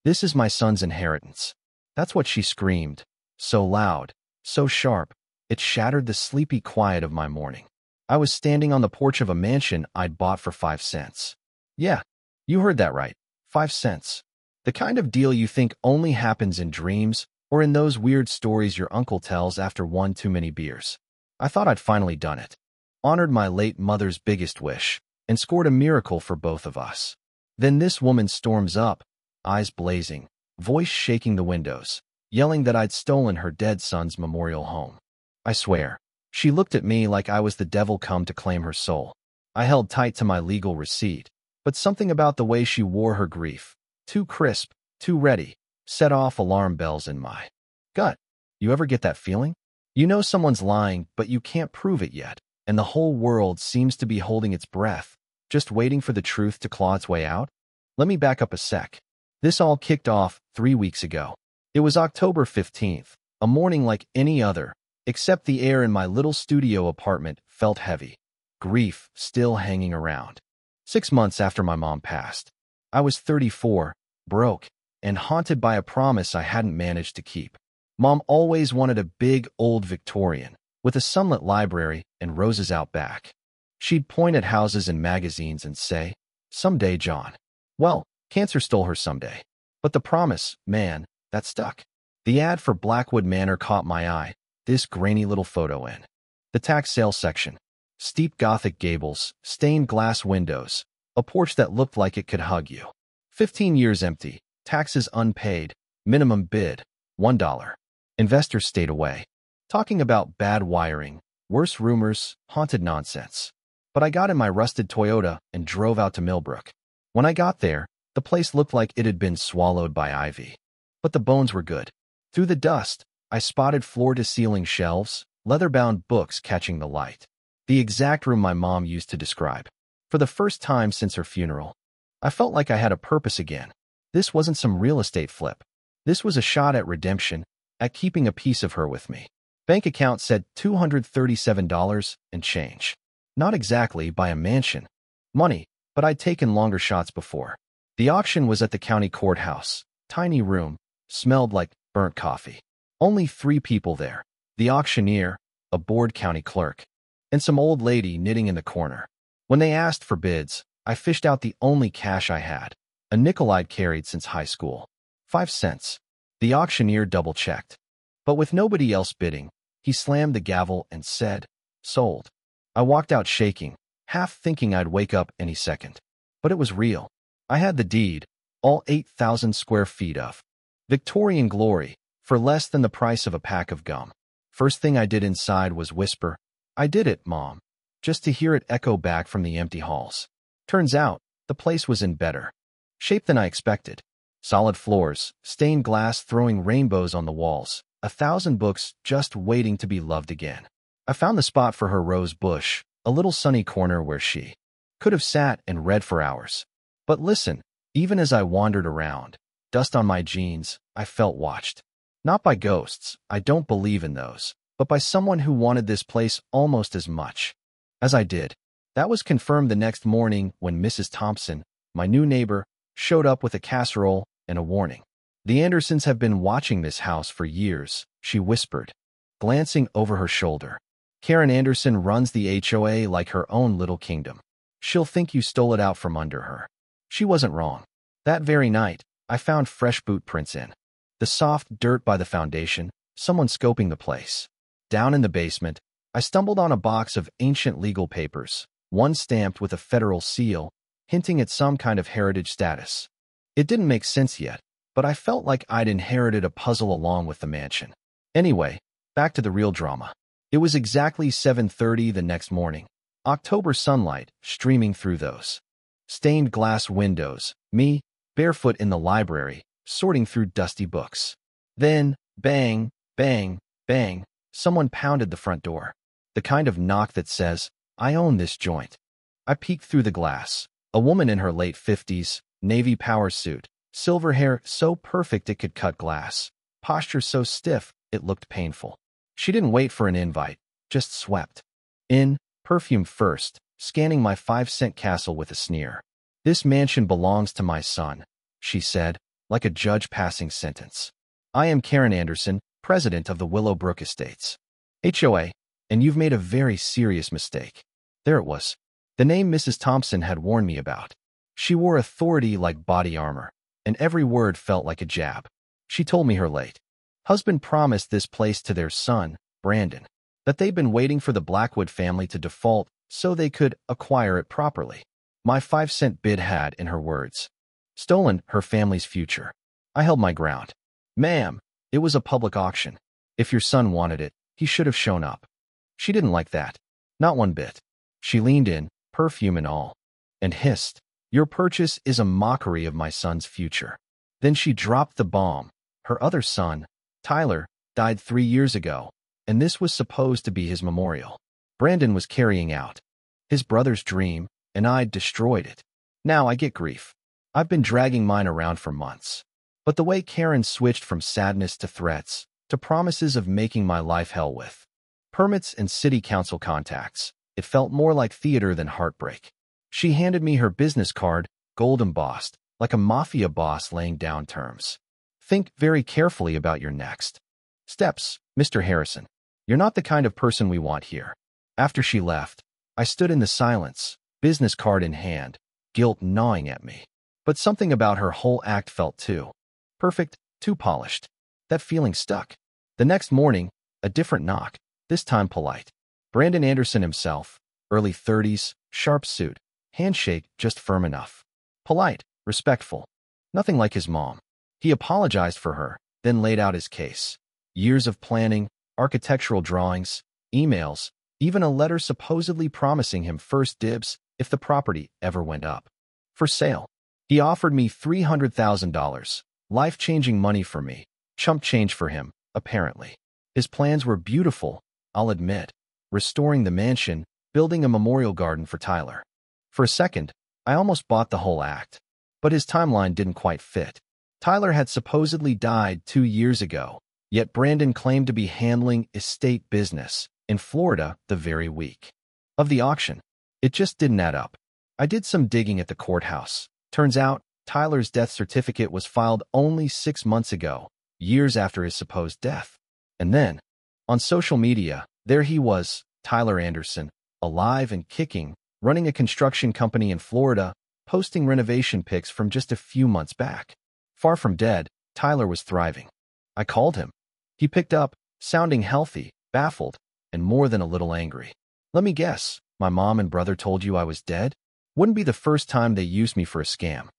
This is my son's inheritance." That's what she screamed, so loud, so sharp, it shattered the sleepy quiet of my morning. I was standing on the porch of a mansion I'd bought for 5 cents. Yeah, you heard that right, 5 cents. The kind of deal you think only happens in dreams or in those weird stories your uncle tells after one too many beers. I thought I'd finally done it, honored my late mother's biggest wish, and scored a miracle for both of us. Then this woman storms up, eyes blazing, voice shaking the windows, yelling that I'd stolen her dead son's memorial home. I swear, she looked at me like I was the devil come to claim her soul. I held tight to my legal receipt, but something about the way she wore her grief, too crisp, too ready, set off alarm bells in my gut. You ever get that feeling? You know someone's lying, but you can't prove it yet, and the whole world seems to be holding its breath, just waiting for the truth to claw its way out? Let me back up a sec. This all kicked off 3 weeks ago. It was October 15th, a morning like any other, except the air in my little studio apartment felt heavy, grief still hanging around. 6 months after my mom passed. I was 34, broke, and haunted by a promise I hadn't managed to keep. Mom always wanted a big old Victorian, with a sunlit library and roses out back. She'd point at houses and magazines and say, "Someday, John." Well, cancer stole her someday. But the promise, man, that stuck. The ad for Blackwood Manor caught my eye, this grainy little photo in the tax sale section. Steep Gothic gables, stained glass windows, a porch that looked like it could hug you. 15 years empty, taxes unpaid, minimum bid, $1. Investors stayed away. Talking about bad wiring, worse rumors, haunted nonsense. But I got in my rusted Toyota and drove out to Millbrook. When I got there, the place looked like it had been swallowed by ivy. But the bones were good. Through the dust, I spotted floor-to-ceiling shelves, leather-bound books catching the light. The exact room my mom used to describe. For the first time since her funeral, I felt like I had a purpose again. This wasn't some real estate flip. This was a shot at redemption, at keeping a piece of her with me. Bank account said $237 and change. Not exactly by a mansion. Money, but I'd taken longer shots before. The auction was at the county courthouse. Tiny room, smelled like burnt coffee. Only 3 people there. The auctioneer, a bored county clerk, and some old lady knitting in the corner. When they asked for bids, I fished out the only cash I had, a nickel I'd carried since high school. 5 cents. The auctioneer double-checked. But with nobody else bidding, he slammed the gavel and said, "Sold." I walked out shaking, half thinking I'd wake up any second. But it was real. I had the deed, all 8,000 square feet of Victorian glory, for less than the price of a pack of gum. First thing I did inside was whisper, "I did it, Mom," just to hear it echo back from the empty halls. Turns out, the place was in better shape than I expected. Solid floors, stained glass throwing rainbows on the walls, 1,000 books just waiting to be loved again. I found the spot for her rose bush, a little sunny corner where she could have sat and read for hours. But listen, even as I wandered around, dust on my jeans, I felt watched. Not by ghosts, I don't believe in those, but by someone who wanted this place almost as much as I did. That was confirmed the next morning when Mrs. Thompson, my new neighbor, showed up with a casserole and a warning. "The Andersons have been watching this house for years," she whispered, glancing over her shoulder. "Karen Anderson runs the HOA like her own little kingdom. She'll think you stole it out from under her." She wasn't wrong. That very night, I found fresh boot prints in the soft dirt by the foundation, someone scoping the place. Down in the basement, I stumbled on a box of ancient legal papers, one stamped with a federal seal, hinting at some kind of heritage status. It didn't make sense yet, but I felt like I'd inherited a puzzle along with the mansion. Anyway, back to the real drama. It was exactly 7:30 the next morning, October sunlight streaming through those stained glass windows, me, barefoot in the library, sorting through dusty books. Then, bang, bang, bang, someone pounded the front door. The kind of knock that says, "I own this joint." I peeked through the glass. A woman in her late 50s, navy power suit, silver hair so perfect it could cut glass, posture so stiff it looked painful. She didn't wait for an invite, just swept in, perfume first, scanning my 5-cent castle with a sneer. "This mansion belongs to my son," she said, like a judge passing sentence. I am Karen Anderson, president of the Willowbrook Estates, HOA, and you've made a very serious mistake. There it was. The name Mrs. Thompson had warned me about. She wore authority like body armor, and every word felt like a jab. She told me her late husband promised this place to their son, Brandon, that they'd been waiting for the Blackwood family to default so they could acquire it properly. My 5-cent bid had, in her words, stolen her family's future. I held my ground. Ma'am, it was a public auction. If your son wanted it, he should have shown up. She didn't like that. Not one bit. She leaned in, perfume and all, and hissed, "Your purchase is a mockery of my son's future." Then she dropped the bomb. Her other son, Tyler, died 3 years ago, and this was supposed to be his memorial. Brandon was carrying out his brother's dream, and I'd destroyed it. Now I get grief. I've been dragging mine around for months. But the way Karen switched from sadness to threats, to promises of making my life hell with permits and city council contacts, it felt more like theater than heartbreak. She handed me her business card, gold embossed, like a mafia boss laying down terms. Think very carefully about your next steps, Mr. Harrison. You're not the kind of person we want here. After she left, I stood in the silence, business card in hand, guilt gnawing at me. But something about her whole act felt too perfect, too polished. That feeling stuck. The next morning, a different knock, this time polite. Brandon Anderson himself, early 30s, sharp suit, handshake just firm enough. Polite, respectful. Nothing like his mom. He apologized for her, then laid out his case. Years of planning, architectural drawings, emails, even a letter supposedly promising him first dibs if the property ever went up for sale. He offered me $300,000, life-changing money for me, chump change for him, apparently. His plans were beautiful, I'll admit, restoring the mansion, building a memorial garden for Tyler. For a second, I almost bought the whole act. But his timeline didn't quite fit. Tyler had supposedly died 2 years ago, yet Brandon claimed to be handling estate business in Florida the very week of the auction. It just didn't add up. I did some digging at the courthouse. Turns out, Tyler's death certificate was filed only 6 months ago, years after his supposed death. And then, on social media, there he was, Tyler Anderson, alive and kicking, running a construction company in Florida, posting renovation pics from just a few months back. Far from dead, Tyler was thriving. I called him. He picked up, sounding healthy, baffled, and more than a little angry. "Let me guess, my mom and brother told you I was dead? Wouldn't be the first time they used me for a scam."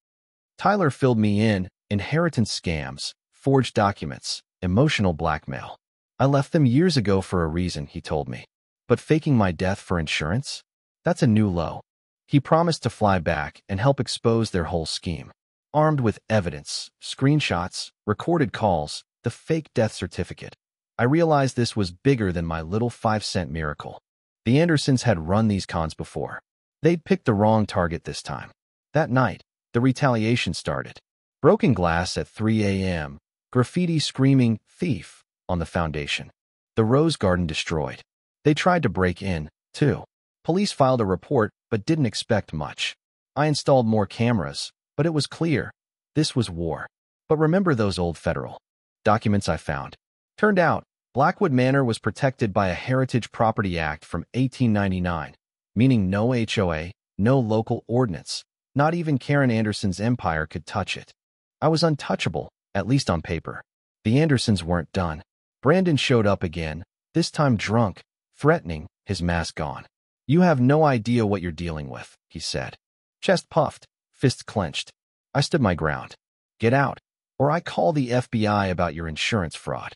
Tyler filled me in, inheritance scams, forged documents, emotional blackmail. "I left them years ago for a reason," he told me. "But faking my death for insurance? That's a new low." He promised to fly back and help expose their whole scheme. Armed with evidence, screenshots, recorded calls, the fake death certificate, I realized this was bigger than my little 5-cent miracle. The Andersons had run these cons before. They'd picked the wrong target this time. That night, the retaliation started. Broken glass at 3 a.m., graffiti screaming "thief" on the foundation. The rose garden destroyed. They tried to break in, too. Police filed a report, but didn't expect much. I installed more cameras, but it was clear. This was war. But remember those old federal documents I found? Turned out, Blackwood Manor was protected by a Heritage Property Act from 1899, meaning no HOA, no local ordinance, not even Karen Anderson's empire could touch it. I was untouchable, at least on paper. The Andersons weren't done. Brandon showed up again, this time drunk, threatening, his mask gone. "You have no idea what you're dealing with," he said. Chest puffed, fists clenched. I stood my ground. "Get out, or I call the FBI about your insurance fraud."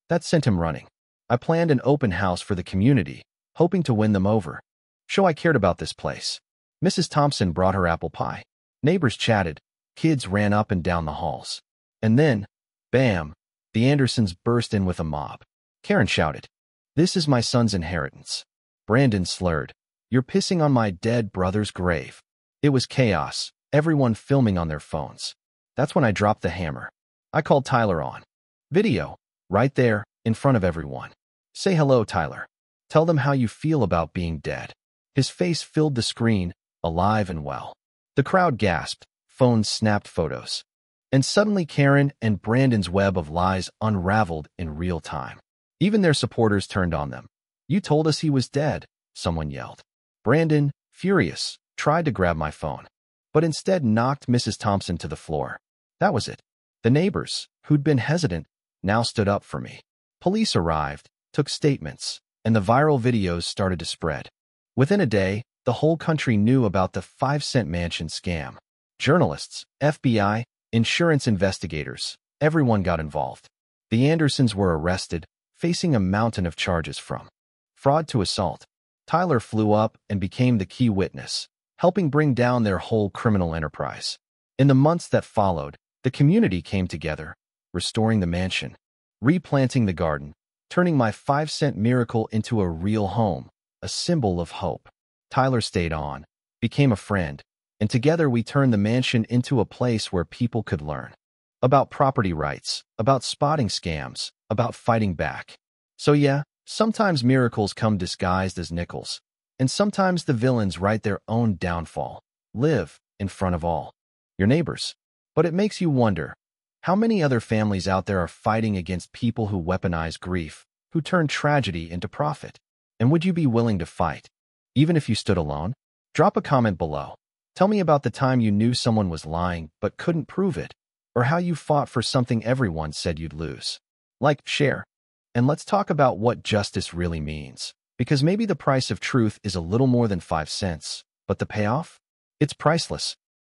That sent him running. I planned an open house for the community, hoping to win them over. Show I cared about this place. Mrs. Thompson brought her apple pie. Neighbors chatted. Kids ran up and down the halls. And then, bam, the Andersons burst in with a mob. Karen shouted, "This is my son's inheritance." Brandon slurred, "You're pissing on my dead brother's grave." It was chaos, everyone filming on their phones. That's when I dropped the hammer. I called Tyler on video, right there, in front of everyone. "Say hello, Tyler. Tell them how you feel about being dead." His face filled the screen, alive and well. The crowd gasped, phones snapped photos. And suddenly Karen and Brandon's web of lies unraveled in real time. Even their supporters turned on them. "You told us he was dead," someone yelled. Brandon, furious, tried to grab my phone, but instead knocked Mrs. Thompson to the floor. That was it. The neighbors, who'd been hesitant, now stood up for me. Police arrived, took statements, and the viral videos started to spread. Within a day, the whole country knew about the 5-cent mansion scam. Journalists, FBI, insurance investigators, everyone got involved. The Andersons were arrested, facing a mountain of charges from fraud to assault. Tyler flew up and became the key witness, helping bring down their whole criminal enterprise. In the months that followed, the community came together, restoring the mansion, replanting the garden, turning my 5-cent miracle into a real home, a symbol of hope. Tyler stayed on, became a friend, and together we turned the mansion into a place where people could learn about property rights, about spotting scams, about fighting back. So yeah, sometimes miracles come disguised as nickels, and sometimes the villains write their own downfall, live in front of all your neighbors. But it makes you wonder, how many other families out there are fighting against people who weaponize grief, who turn tragedy into profit? And would you be willing to fight, even if you stood alone? Drop a comment below. Tell me about the time you knew someone was lying but couldn't prove it, or how you fought for something everyone said you'd lose. Like, share, and let's talk about what justice really means, because maybe the price of truth is a little more than 5 cents, but the payoff? It's priceless.